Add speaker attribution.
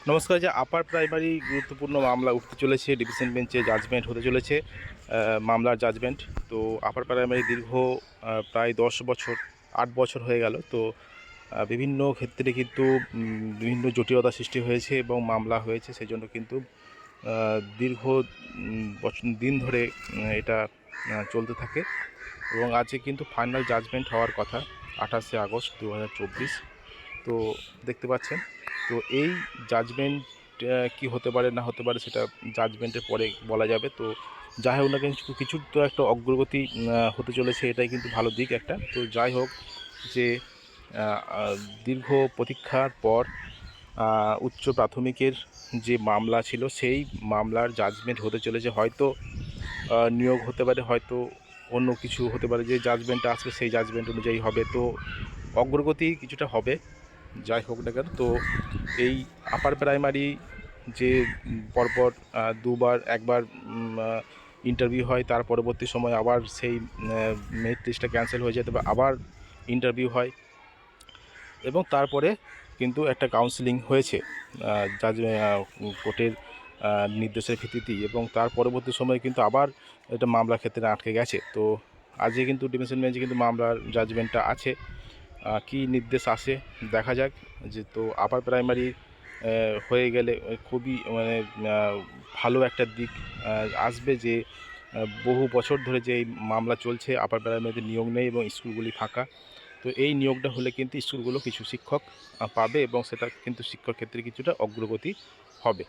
Speaker 1: নমস্কার। যে upper primary গুরুত্বপূর্ণ মামলা উঠতে চলেছে, ডিভিশন বেঞ্চে জাজমেন্ট হতে চলেছে, মামলার জাজমেন্ট। তো আপার প্রাইমারি দীর্ঘ প্রায় 10 বছর, 8 বছর হয়ে গেল। তো বিভিন্ন ক্ষেত্রে কিন্তু বিভিন্ন জটিলতা সৃষ্টি হয়েছে এবং মামলা হয়েছে, সেই জন্য কিন্তু দীর্ঘ দিন ধরে এটা চলতে থাকে এবং আজকে কিন্তু ফাইনাল জাজমেন্ট হওয়ার কথা 28শে আগস্ট 2024। তো দেখতে পাচ্ছেন, তো এই জাজমেন্ট কি হতে পারে না হতে পারে সেটা জাজমেন্টের পরে বলা যাবে। তো যাই হোক না, কিন্তু কিছু তো একটা অগ্রগতি হতে চলেছে, এটাই কিন্তু ভালো দিক একটা। তো যাই হোক, যে দীর্ঘ প্রতীক্ষার পর উচ্চ প্রাথমিকের যে মামলা ছিল সেই মামলার জাজমেন্ট হতে চলেছে। হয়তো নিয়োগ হতে পারে, হয়তো অন্য কিছু হতে পারে, যে জাজমেন্টটা আসবে সেই জাজমেন্ট অনুযায়ী হবে। তো অগ্রগতি কিছুটা হবে, যাই হোক না কেন। তো এই আপার প্রাইমারি যে পরপর দুবার, একবার ইন্টারভিউ হয়, তার পরবর্তী সময় আবার সেই মেরিট লিস্টটা ক্যান্সেল হয়ে যায়, তবে আবার ইন্টারভিউ হয় এবং তারপরে কিন্তু একটা কাউন্সেলিং হয়েছে জাজ কোর্টের নির্দেশের ভিত্তিতেই, এবং তার পরবর্তী সময়ে কিন্তু আবার এটা মামলার ক্ষেত্রে আটকে গেছে। তো আজকে কিন্তু ডিভিশন বেঞ্চে কিন্তু মামলার জাজমেন্টটা আছে। কি নির্দেশ আসে দেখা যাক। যে তো আপার প্রাইমারি হয়ে গেলে খুবই মানে ভালো একটা দিক আসবে, যে বহু বছর ধরে যে এই মামলা চলছে, আপার প্রাইমারিতে নিয়োগ নেই এবং স্কুলগুলি ফাঁকা। তো এই নিয়োগটা হলে কিন্তু স্কুলগুলো কিছু শিক্ষক পাবে এবং সেটা কিন্তু শিক্ষক ক্ষেত্রে কিছুটা অগ্রগতি হবে।